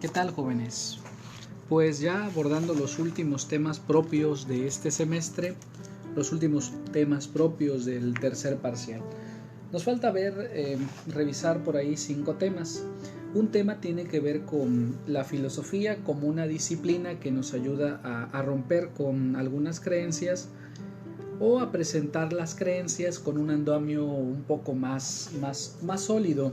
¿Qué tal, jóvenes? Pues ya abordando los últimos temas propios de este semestre, los últimos temas propios del tercer parcial. Nos falta revisar por ahí 5 temas. Un tema tiene que ver con la filosofía como una disciplina que nos ayuda a romper con algunas creencias o a presentar las creencias con un andamio un poco más sólido.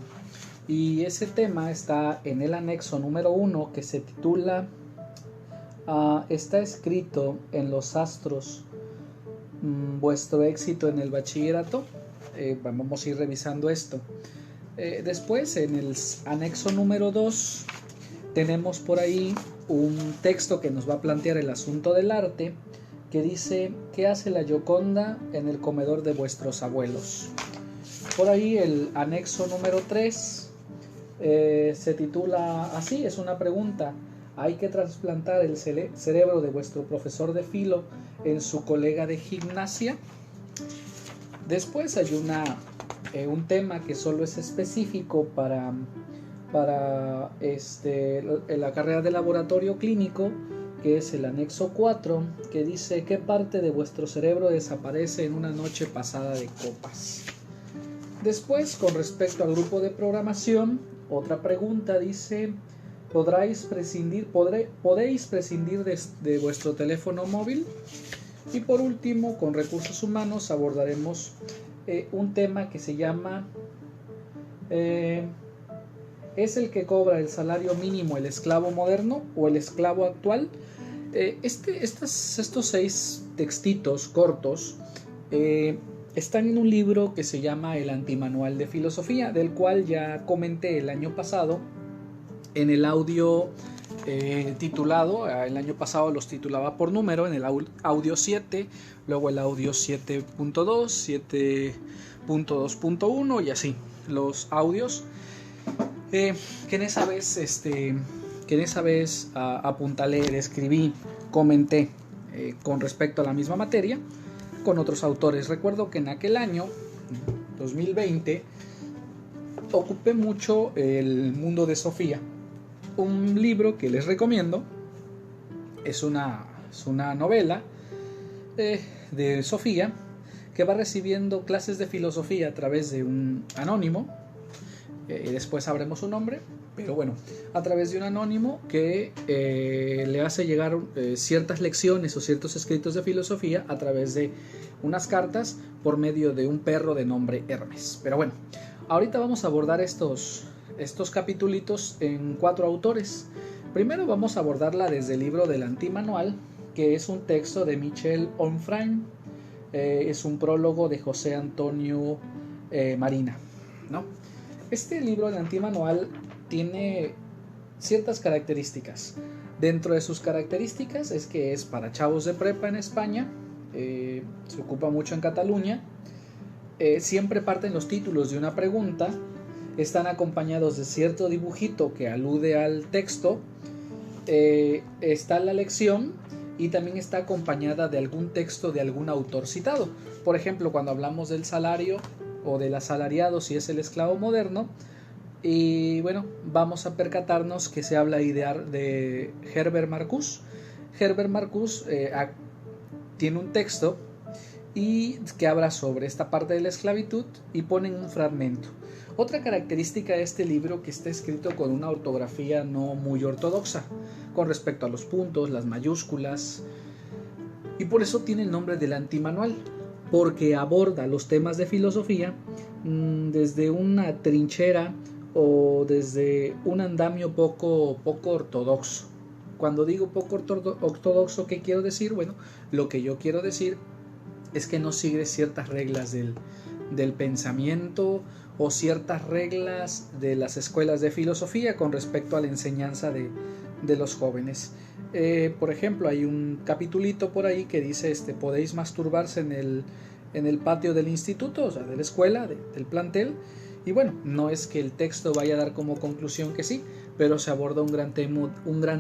Y ese tema está en el anexo número 1, que se titula está escrito en los astros vuestro éxito en el bachillerato. Vamos a ir revisando esto. Después, en el anexo número 2, tenemos por ahí un texto que nos va a plantear el asunto del arte, que dice: ¿qué hace la Gioconda en el comedor de vuestros abuelos? Por ahí el anexo número 3 se titula así, es una pregunta: ¿hay que trasplantar el cerebro de vuestro profesor de filo en su colega de gimnasia? Después hay un tema que solo es específico para la carrera de laboratorio clínico, que es el anexo 4, que dice: ¿qué parte de vuestro cerebro desaparece en una noche pasada de copas? Después, con respecto al grupo de programación, otra pregunta dice: ¿podéis prescindir de vuestro teléfono móvil? Y por último, con recursos humanos, abordaremos un tema que se llama ¿es el que cobra el salario mínimo el esclavo moderno o el esclavo actual? Estos 6 textitos cortos están en un libro que se llama El Antimanual de Filosofía, del cual ya comenté el año pasado en el audio titulado. El año pasado los titulaba por número, en el audio 7, luego el audio 7.2, 7.2.1 y así los audios que en esa vez apuntalé, escribí, comenté con respecto a la misma materia con otros autores. Recuerdo que en aquel año 2020 ocupé mucho El mundo de Sofía, un libro que les recomiendo. Es una novela de Sofía, que va recibiendo clases de filosofía a través de un anónimo, después sabremos su nombre, pero bueno, a través de un anónimo que le hace llegar ciertas lecciones o ciertos escritos de filosofía a través de unas cartas por medio de un perro de nombre Hermes. Pero bueno, ahorita vamos a abordar estos capitulitos en 4 autores. Primero vamos a abordarla desde el libro del Antimanual, que es un texto de Michel Onfray. Es un prólogo de José Antonio Marina, ¿no? Este libro del Antimanual tiene ciertas características. Dentro de sus características es que es para chavos de prepa en España, se ocupa mucho en Cataluña, siempre parten los títulos de una pregunta, están acompañados de cierto dibujito que alude al texto, está la lección y también está acompañada de algún texto de algún autor citado. Por ejemplo, cuando hablamos del salario o del asalariado, si es el esclavo moderno, y bueno, vamos a percatarnos que se habla ahí de Herbert Marcuse. Herbert Marcuse tiene un texto y que habla sobre esta parte de la esclavitud y ponen un fragmento. Otra característica de este libro, que está escrito con una ortografía no muy ortodoxa con respecto a los puntos, las mayúsculas, y por eso tiene el nombre del Antimanual, porque aborda los temas de filosofía desde una trinchera o desde un andamio poco ortodoxo. Cuando digo poco ortodoxo, ¿qué quiero decir? Bueno, lo que yo quiero decir es que no sigue ciertas reglas del pensamiento o ciertas reglas de las escuelas de filosofía con respecto a la enseñanza de los jóvenes. Por ejemplo, hay un capitulito por ahí que dice: podéis masturbarse en el patio del instituto, o sea, de la escuela, del plantel. Y bueno, no es que el texto vaya a dar como conclusión que sí, pero se aborda un gran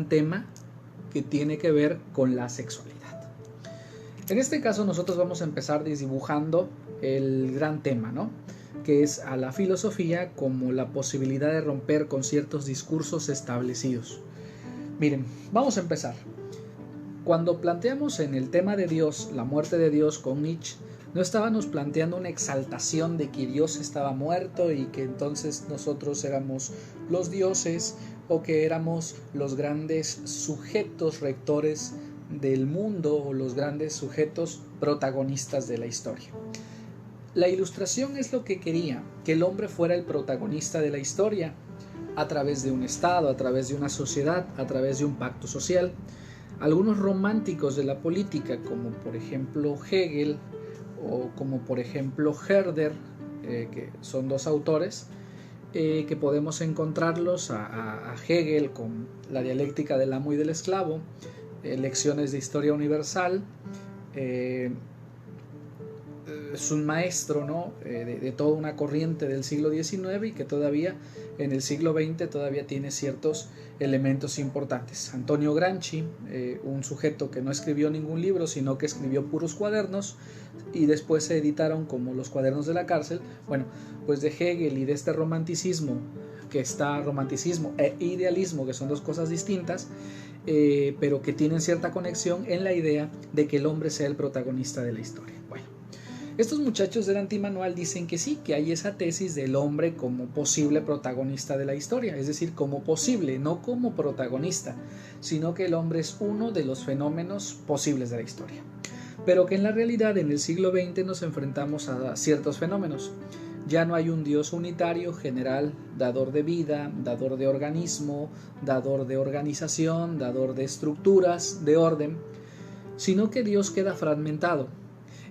tema que tiene que ver con la sexualidad. En este caso nosotros vamos a empezar desdibujando el gran tema, ¿no?, que es a la filosofía como la posibilidad de romper con ciertos discursos establecidos. Miren, vamos a empezar. Cuando planteamos en el tema de Dios, la muerte de Dios con Nietzsche, no estábamos planteando una exaltación de que Dios estaba muerto y que entonces nosotros éramos los dioses o que éramos los grandes sujetos rectores del mundo o los grandes sujetos protagonistas de la historia. La Ilustración es lo que quería, que el hombre fuera el protagonista de la historia a través de un Estado, a través de una sociedad, a través de un pacto social. Algunos románticos de la política, como por ejemplo Hegel o como por ejemplo Herder, que son dos autores, que podemos encontrarlos a Hegel con la dialéctica del amo y del esclavo, lecciones de historia universal. Es un maestro, ¿no? de toda una corriente del siglo XIX y que todavía en el siglo XX todavía tiene ciertos elementos importantes. Antonio Gramsci, un sujeto que no escribió ningún libro, sino que escribió puros cuadernos y después se editaron como los cuadernos de la cárcel. Bueno, pues de Hegel y de este romanticismo, que está romanticismo e idealismo, que son dos cosas distintas, pero que tienen cierta conexión en la idea de que el hombre sea el protagonista de la historia. Bueno, estos muchachos del antimanual dicen que sí, que hay esa tesis del hombre como posible protagonista de la historia, es decir, como posible, no como protagonista, sino que el hombre es uno de los fenómenos posibles de la historia. Pero que en la realidad en el siglo XX nos enfrentamos a ciertos fenómenos. Ya no hay un Dios unitario, general, dador de vida, dador de organismo, dador de organización, dador de estructuras, de orden, sino que Dios queda fragmentado.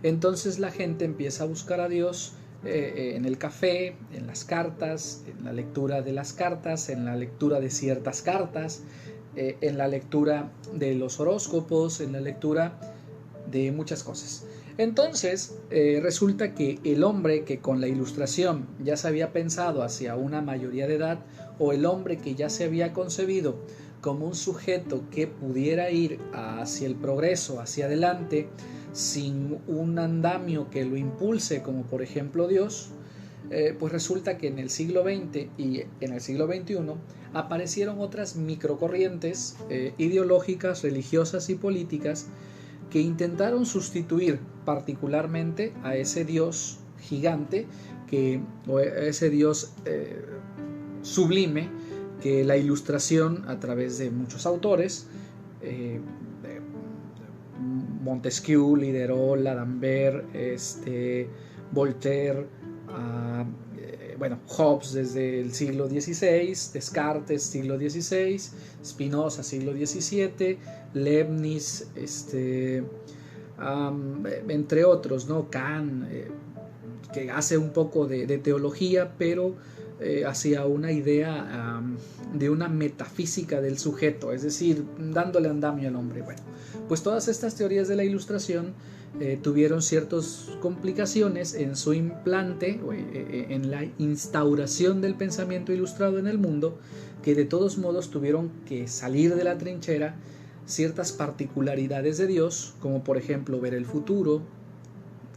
Entonces la gente empieza a buscar a Dios en el café, en las cartas, en la lectura de las cartas, en la lectura de ciertas cartas, en la lectura de los horóscopos, en la lectura de muchas cosas. Entonces resulta que el hombre que con la Ilustración ya se había pensado hacia una mayoría de edad, o el hombre que ya se había concebido como un sujeto que pudiera ir hacia el progreso, hacia adelante, sin un andamio que lo impulse, como por ejemplo Dios, pues resulta que en el siglo XX y en el siglo XXI aparecieron otras microcorrientes ideológicas, religiosas y políticas que intentaron sustituir particularmente a ese Dios gigante, o a ese Dios sublime que la Ilustración, a través de muchos autores, Montesquieu, Diderot, D'Alembert, Voltaire, Hobbes desde el siglo XVI, Descartes siglo XVI, Spinoza siglo XVII, Leibniz, entre otros, ¿no? Kant, que hace un poco de teología, pero hacia una idea de una metafísica del sujeto, es decir, dándole andamio al hombre. Bueno, pues todas estas teorías de la Ilustración tuvieron ciertas complicaciones en su implante, en la instauración del pensamiento ilustrado en el mundo, que de todos modos tuvieron que salir de la trinchera ciertas particularidades de Dios, como por ejemplo ver el futuro,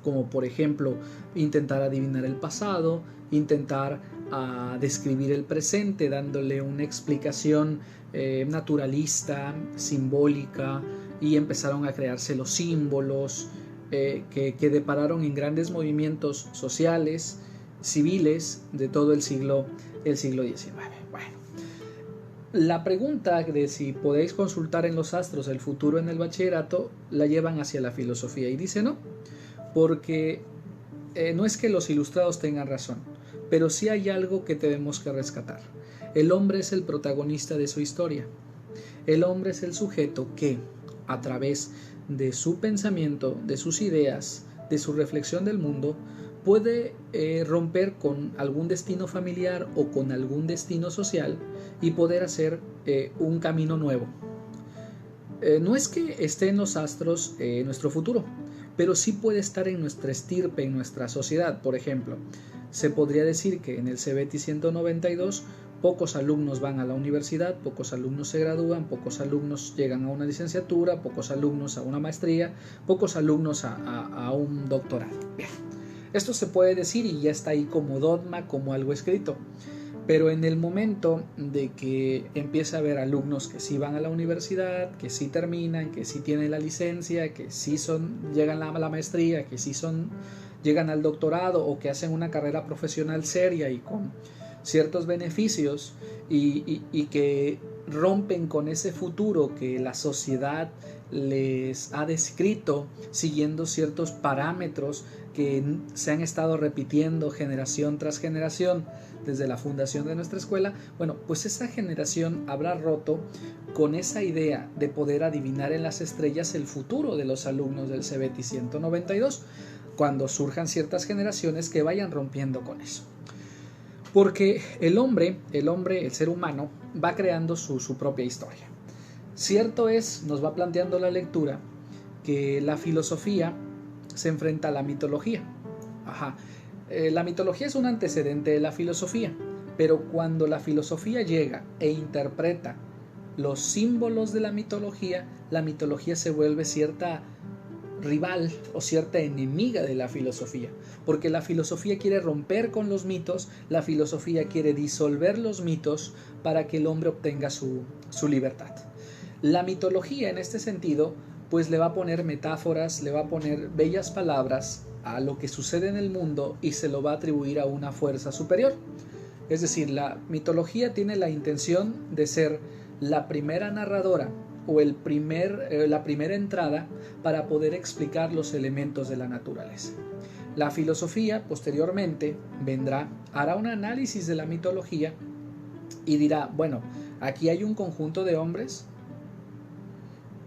como por ejemplo intentar adivinar el pasado, intentar describir el presente dándole una explicación naturalista, simbólica, y empezaron a crearse los símbolos que depararon en grandes movimientos sociales, civiles de todo el siglo XIX. Bueno, la pregunta de si podéis consultar en los astros el futuro en el bachillerato la llevan hacia la filosofía y dice no, porque no es que los ilustrados tengan razón, pero sí hay algo que tenemos que rescatar. El hombre es el protagonista de su historia. El hombre es el sujeto que, a través de su pensamiento, de sus ideas, de su reflexión del mundo, puede romper con algún destino familiar o con algún destino social y poder hacer un camino nuevo. No es que esté en los astros nuestro futuro, pero sí puede estar en nuestra estirpe, en nuestra sociedad. Por ejemplo, se podría decir que en el CBT 192 pocos alumnos van a la universidad, pocos alumnos se gradúan, pocos alumnos llegan a una licenciatura, pocos alumnos a una maestría, pocos alumnos a un doctorado. Bien, esto se puede decir y ya está ahí como dogma, como algo escrito. Pero en el momento de que empieza a haber alumnos que sí van a la universidad, que sí terminan, que sí tienen la licencia, que sí llegan a la maestría, que sí llegan al doctorado o que hacen una carrera profesional seria y con ciertos beneficios y que rompen con ese futuro que la sociedad les ha descrito siguiendo ciertos parámetros que se han estado repitiendo generación tras generación desde la fundación de nuestra escuela. Bueno, pues esa generación habrá roto con esa idea de poder adivinar en las estrellas el futuro de los alumnos del CBT 192 cuando surjan ciertas generaciones que vayan rompiendo con eso. Porque el hombre, el ser humano, va creando su propia historia. Cierto es, nos va planteando la lectura, que la filosofía se enfrenta a la mitología. La mitología es un antecedente de la filosofía, pero cuando la filosofía llega e interpreta los símbolos de la mitología se vuelve cierta rival o cierta enemiga de la filosofía, porque la filosofía quiere romper con los mitos, la filosofía quiere disolver los mitos para que el hombre obtenga su libertad. La mitología en este sentido pues le va a poner metáforas, le va a poner bellas palabras a lo que sucede en el mundo y se lo va a atribuir a una fuerza superior. Es decir, la mitología tiene la intención de ser la primera narradora o la primera entrada para poder explicar los elementos de la naturaleza. La filosofía posteriormente hará un análisis de la mitología y dirá, bueno, aquí hay un conjunto de hombres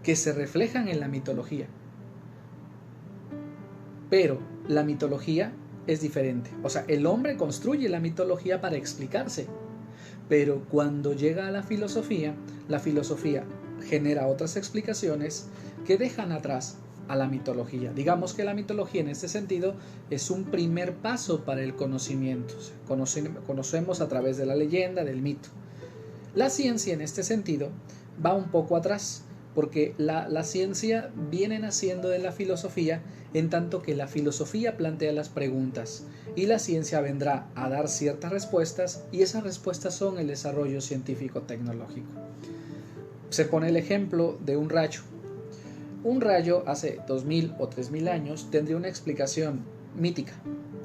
que se reflejan en la mitología, pero la mitología es diferente. O sea, el hombre construye la mitología para explicarse, pero cuando llega a la filosofía genera otras explicaciones que dejan atrás a la mitología. Digamos que la mitología en este sentido es un primer paso para el conocimiento. O sea, conocemos a través de la leyenda, del mito. La ciencia en este sentido va un poco atrás, porque la ciencia viene naciendo de la filosofía, en tanto que la filosofía plantea las preguntas y la ciencia vendrá a dar ciertas respuestas, y esas respuestas son el desarrollo científico-tecnológico. Se pone el ejemplo de un rayo. Un rayo hace 2000 o 3000 años tendría una explicación mítica.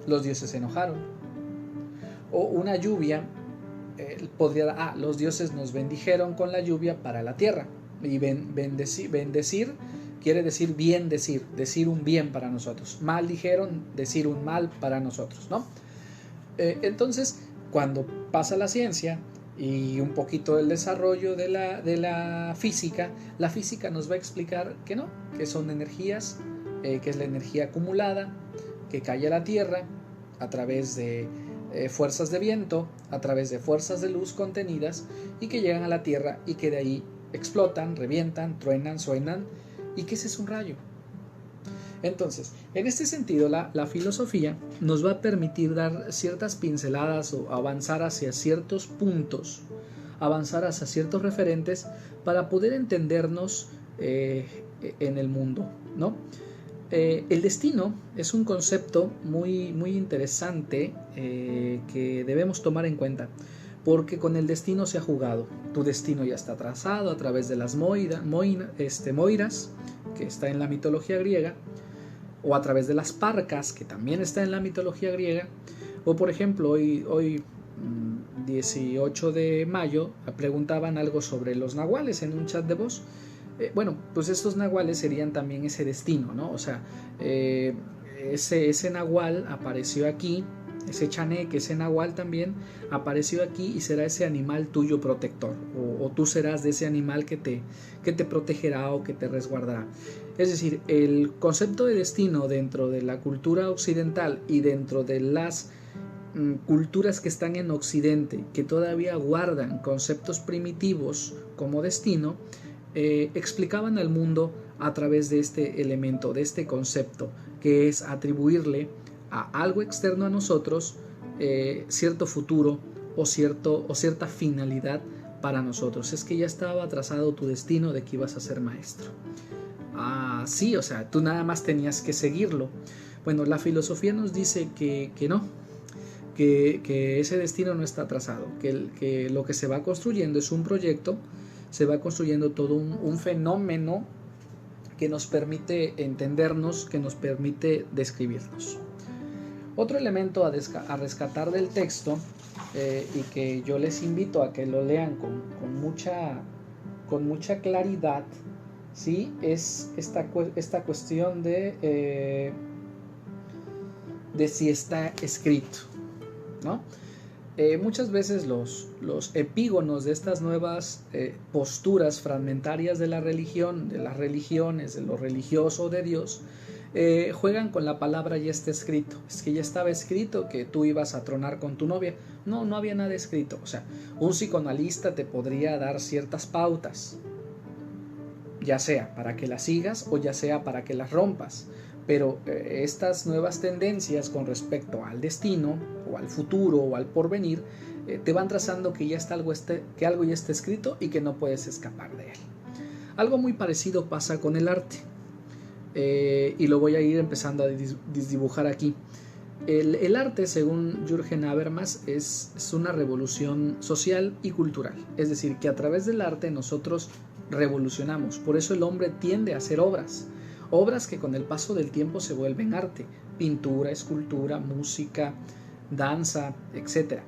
Los dioses se enojaron. O una lluvia los dioses nos bendijeron con la lluvia para la tierra. Y bendecir quiere decir bien decir un bien para nosotros. Maldijeron, decir un mal para nosotros, ¿no? Entonces, cuando pasa la ciencia y un poquito del desarrollo de la física nos va a explicar que no, que son energías, que es la energía acumulada, que cae a la Tierra a través de fuerzas de viento, a través de fuerzas de luz contenidas, y que llegan a la Tierra y que de ahí explotan, revientan, truenan, suenan, y que ese es un rayo. Entonces, en este sentido, la filosofía nos va a permitir dar ciertas pinceladas o avanzar hacia ciertos puntos, avanzar hacia ciertos referentes para poder entendernos en el mundo, ¿no? El destino es un concepto muy, muy interesante que debemos tomar en cuenta, porque con el destino se ha jugado. Tu destino ya está trazado a través de las moiras, que está en la mitología griega, o a través de las parcas, que también está en la mitología griega, o por ejemplo, hoy 18 de mayo, preguntaban algo sobre los nahuales en un chat de voz. Bueno, pues estos nahuales serían también ese destino, ¿no? O sea, ese nahual apareció aquí, ese chaneque, ese nahual también apareció aquí y será ese animal tuyo protector, o tú serás de ese animal que te protegerá o que te resguardará. Es decir, el concepto de destino dentro de la cultura occidental y dentro de las culturas que están en Occidente, que todavía guardan conceptos primitivos como destino, explicaban al mundo a través de este elemento, de este concepto, que es atribuirle a algo externo a nosotros cierto futuro o cierta finalidad para nosotros. Es que ya estaba trazado tu destino de que ibas a ser maestro. Sí, o sea, tú nada más tenías que seguirlo. Bueno, la filosofía nos dice que no, que ese destino no está trazado, que lo que se va construyendo es un proyecto, se va construyendo todo un fenómeno que nos permite entendernos, que nos permite describirnos. Otro elemento a rescatar del texto, y que yo les invito a que lo lean con mucha claridad, ¿sí? Es esta cuestión de si está escrito, ¿no? Muchas veces los epígonos de estas nuevas posturas fragmentarias de la religión, de las religiones, de lo religioso, de Dios, juegan con la palabra ya está escrito. Es que ya estaba escrito que tú ibas a tronar con tu novia. No había nada escrito. O sea, un psicoanalista te podría dar ciertas pautas, ya sea para que las sigas o ya sea para que las rompas. Pero estas nuevas tendencias con respecto al destino o al futuro o al porvenir te van trazando que ya está que algo ya está escrito y que no puedes escapar de él. Algo muy parecido pasa con el arte, y lo voy a ir empezando a dibujar aquí. El arte, según Jürgen Habermas, es una revolución social y cultural. Es decir, que a través del arte nosotros revolucionamos. Por eso el hombre tiende a hacer obras que con el paso del tiempo se vuelven arte: pintura, escultura, música, danza, etc.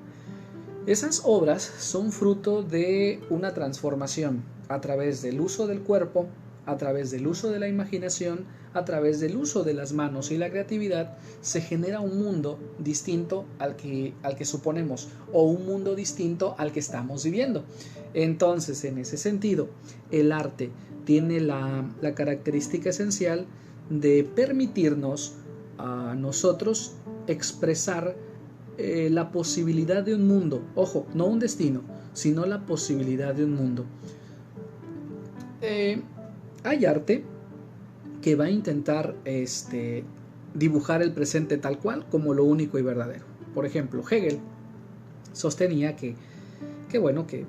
Esas obras son fruto de una transformación a través del uso del cuerpo, a través del uso de la imaginación, a través del uso de las manos y la creatividad. Se genera un mundo distinto al que suponemos, o un mundo distinto al que estamos viviendo. Entonces, en ese sentido, el arte tiene la característica esencial de permitirnos a nosotros expresar la posibilidad de un mundo. Ojo, no un destino, sino la posibilidad de un mundo. Hay arte que va a intentar dibujar el presente tal cual como lo único y verdadero. Por ejemplo, Hegel sostenía que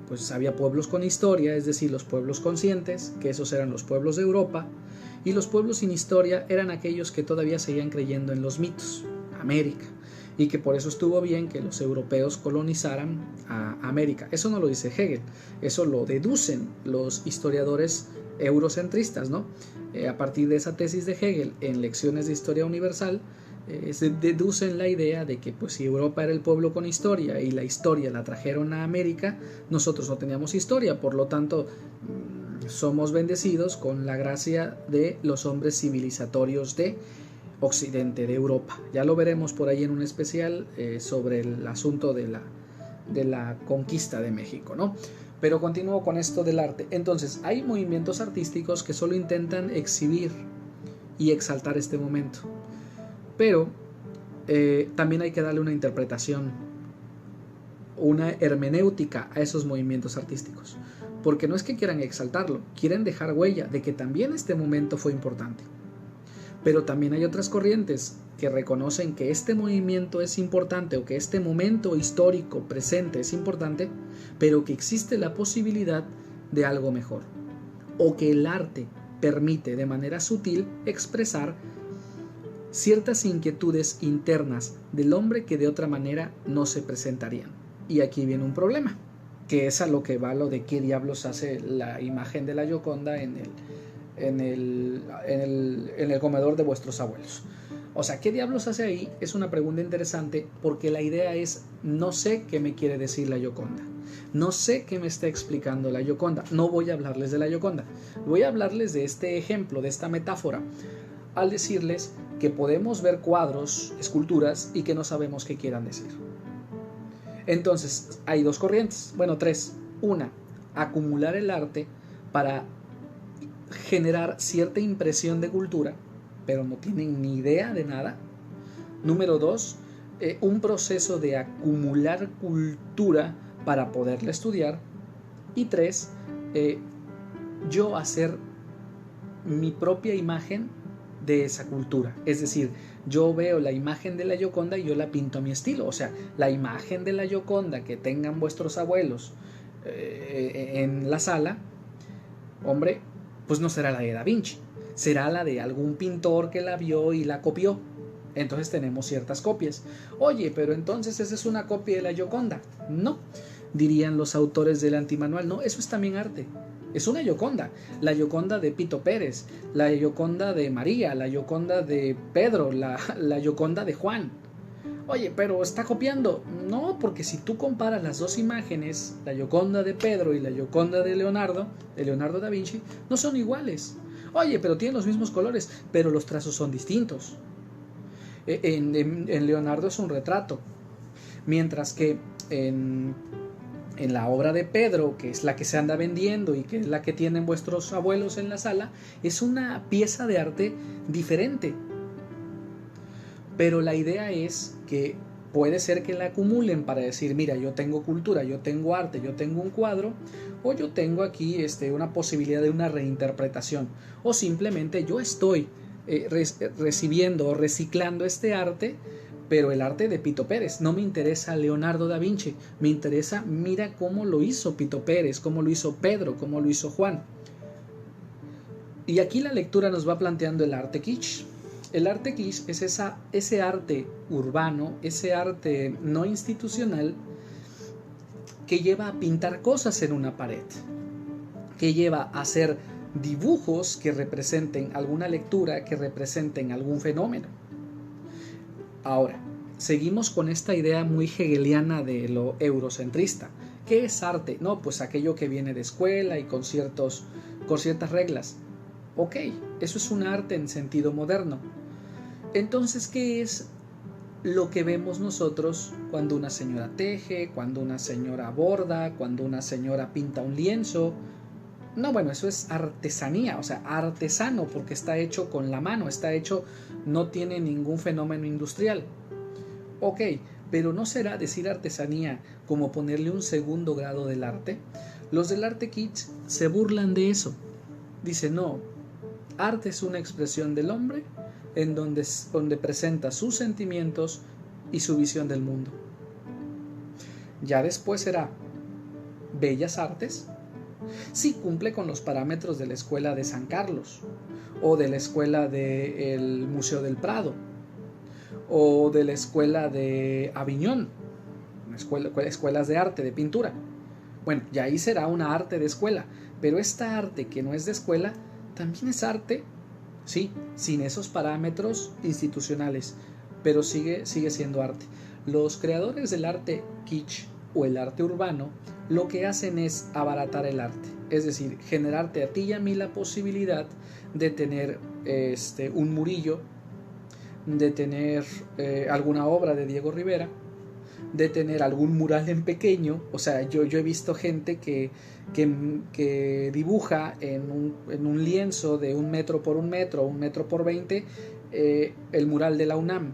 pues había pueblos con historia, es decir, los pueblos conscientes, que esos eran los pueblos de Europa, y los pueblos sin historia eran aquellos que todavía seguían creyendo en los mitos, América, y que por eso estuvo bien que los europeos colonizaran a América. Eso no lo dice Hegel, eso lo deducen los historiadores eurocentristas, ¿no? A partir de esa tesis de Hegel, en Lecciones de Historia Universal, se deducen la idea de que pues si Europa era el pueblo con historia y la historia la trajeron a América, nosotros no teníamos historia, por lo tanto somos bendecidos con la gracia de los hombres civilizatorios de Occidente, de Europa. Ya lo veremos por ahí en un especial sobre el asunto de la conquista de México, ¿no? Pero continúo con esto del arte. Entonces, hay movimientos artísticos que solo intentan exhibir y exaltar este momento. Pero también hay que darle una interpretación, una hermenéutica a esos movimientos artísticos. Porque no es que quieran exaltarlo, quieren dejar huella de que también este momento fue importante. Pero también hay otras corrientes que reconocen que este movimiento es importante o que este momento histórico presente es importante, pero que existe la posibilidad de algo mejor, o que el arte permite de manera sutil expresar ciertas inquietudes internas del hombre que de otra manera no se presentarían. Y aquí viene un problema, que es a lo que va lo de qué diablos hace la imagen de la Gioconda en el comedor de vuestros abuelos. O sea, ¿qué diablos hace ahí? Es una pregunta interesante, porque la idea es: no sé qué me quiere decir la Gioconda, no sé qué me está explicando la Gioconda. No voy a hablarles de la Gioconda, voy a hablarles de este ejemplo, de esta metáfora, al decirles que podemos ver cuadros, esculturas, y que no sabemos qué quieran decir. Entonces, hay dos corrientes, bueno, tres. Una, acumular el arte para generar cierta impresión de cultura, pero no tienen ni idea de nada. Número dos, un proceso de acumular cultura para poderla estudiar. Y tres, yo hacer mi propia imagen de esa cultura. Es decir, yo veo la imagen de la Gioconda y yo la pinto a mi estilo. O sea, la imagen de la Gioconda que tengan vuestros abuelos en la sala, hombre, pues no será la de Da Vinci, será la de algún pintor que la vio y la copió. Entonces tenemos ciertas copias. Oye, pero entonces esa es una copia de la Gioconda. No, dirían los autores del antimanual. No, eso es también arte. Es una Gioconda. La Gioconda de Pito Pérez, la Gioconda de María, la Gioconda de Pedro, la Gioconda de Juan. Oye, pero está copiando. No, porque si tú comparas las dos imágenes, la Gioconda de Pedro y la Gioconda de Leonardo da Vinci, no son iguales. Oye, pero tienen los mismos colores, pero los trazos son distintos. En Leonardo es un retrato, mientras que en la obra de Pedro, que es la que se anda vendiendo y que es la que tienen vuestros abuelos en la sala, es una pieza de arte diferente. Pero la idea es que puede ser que la acumulen para decir, mira, yo tengo cultura, yo tengo arte, yo tengo un cuadro, o yo tengo aquí una posibilidad de una reinterpretación, o simplemente yo estoy recibiendo o reciclando este arte, pero el arte de Pito Pérez. No me interesa Leonardo da Vinci, me interesa, mira cómo lo hizo Pito Pérez, cómo lo hizo Pedro, cómo lo hizo Juan. Y aquí la lectura nos va planteando el arte kitsch. El arte kitsch es ese arte urbano, ese arte no institucional que lleva a pintar cosas en una pared, que lleva a hacer dibujos que representen alguna lectura, que representen algún fenómeno. Ahora, seguimos con esta idea muy hegeliana de lo eurocentrista. ¿Qué es arte? No, pues aquello que viene de escuela y con ciertas reglas. Ok, eso es un arte en sentido moderno. Entonces, ¿qué es lo que vemos nosotros cuando una señora teje, cuando una señora borda, cuando una señora pinta un lienzo? No, bueno, eso es artesanía, o sea, artesano, porque está hecho con la mano, está hecho, no tiene ningún fenómeno industrial. Ok, pero ¿no será decir artesanía como ponerle un segundo grado del arte? Los del arte kitsch se burlan de eso. Dicen, no, arte es una expresión del hombre en donde presenta sus sentimientos y su visión del mundo. Ya después será bellas artes. Sí, cumple con los parámetros de la escuela de San Carlos, o de la escuela del Museo del Prado, o de la escuela de Aviñón, escuelas de arte, de pintura. Bueno, ya ahí será una arte de escuela, pero esta arte que no es de escuela también es arte, sí, sin esos parámetros institucionales, pero sigue siendo arte. Los creadores del arte kitsch o el arte urbano lo que hacen es abaratar el arte, es decir, generarte a ti y a mí la posibilidad de tener un Murillo, de tener alguna obra de Diego Rivera, de tener algún mural en pequeño. O sea, yo he visto gente que dibuja en un lienzo de 1 metro por 1 metro, 1 metro por 20, el mural de la UNAM,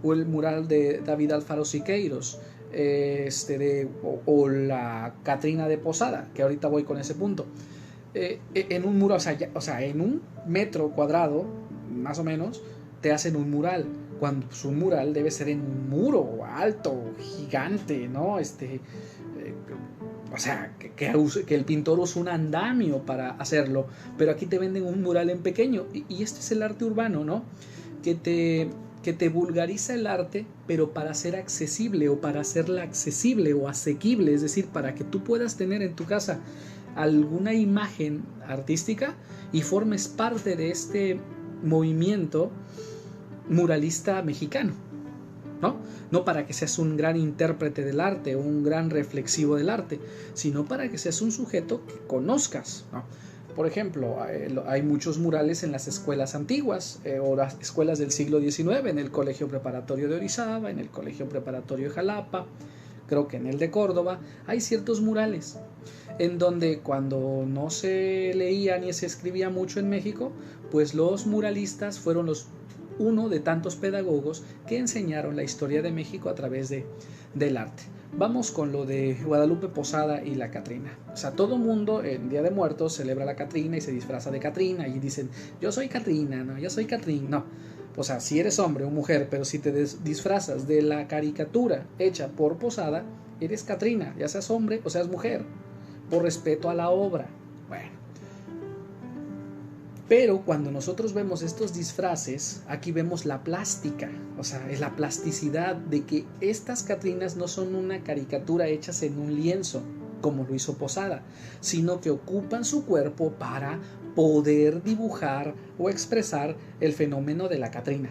o el mural de David Alfaro Siqueiros, o la Catrina de Posada, que ahorita voy con ese punto, en un muro, o sea, en 1 metro cuadrado, más o menos, te hacen un mural, cuando pues, un mural debe ser en un muro alto, gigante, ¿no? O sea, que el pintor usa un andamio para hacerlo, pero aquí te venden un mural en pequeño, y este es el arte urbano, ¿no? Que te vulgariza el arte, pero para ser accesible, o para hacerla accesible o asequible, es decir, para que tú puedas tener en tu casa alguna imagen artística y formes parte de este movimiento muralista mexicano, ¿no? No para que seas un gran intérprete del arte o un gran reflexivo del arte, sino para que seas un sujeto que conozcas, ¿no? Por ejemplo, hay muchos murales en las escuelas antiguas, o las escuelas del siglo XIX, en el Colegio Preparatorio de Orizaba, en el Colegio Preparatorio de Jalapa, creo que en el de Córdoba, hay ciertos murales en donde cuando no se leía ni se escribía mucho en México, pues los muralistas fueron uno de tantos pedagogos que enseñaron la historia de México a través del arte. Vamos con lo de Guadalupe Posada y la Catrina. O sea, todo mundo en Día de Muertos celebra la Catrina y se disfraza de Catrina y dicen, yo soy Catrina, no, yo soy Catrín, no. O sea, si eres hombre o mujer, pero si te disfrazas de la caricatura hecha por Posada, eres Catrina, ya seas hombre o seas mujer, por respeto a la obra. Bueno. Pero cuando nosotros vemos estos disfraces, aquí vemos la plástica, o sea, es la plasticidad de que estas Catrinas no son una caricatura hechas en un lienzo, como lo hizo Posada, sino que ocupan su cuerpo para poder dibujar o expresar el fenómeno de la Catrina.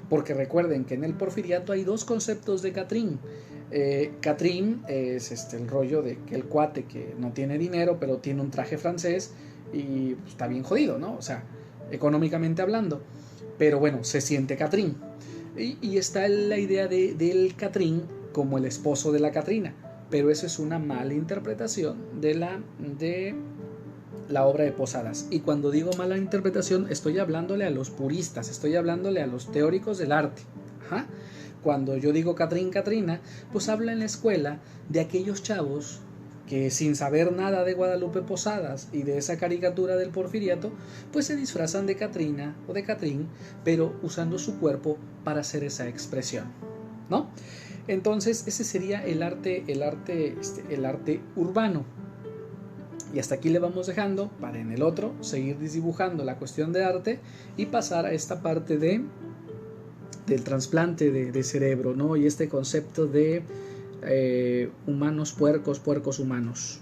Porque recuerden que en el Porfiriato hay dos conceptos de Catrín. Catrín es el rollo de que el cuate que no tiene dinero, pero tiene un traje francés y pues, está bien jodido, ¿no? O sea, económicamente hablando. Pero bueno, se siente Catrín. Y está la idea del Catrín como el esposo de la Catrina. Pero eso es una mala interpretación de la obra de Posadas. Y cuando digo mala interpretación, estoy hablándole a los puristas, estoy hablándole a los teóricos del arte. Ajá. Cuando yo digo Catrín, Catrina, pues habla en la escuela de aquellos chavos que sin saber nada de Guadalupe Posadas y de esa caricatura del Porfiriato, pues se disfrazan de Catrina o de Catrín, pero usando su cuerpo para hacer esa expresión, ¿no? Entonces ese sería el arte urbano. Y hasta aquí le vamos dejando para en el otro seguir desdibujando la cuestión de arte y pasar a esta parte del trasplante de cerebro, ¿no? Y este concepto de humanos puercos, puercos humanos.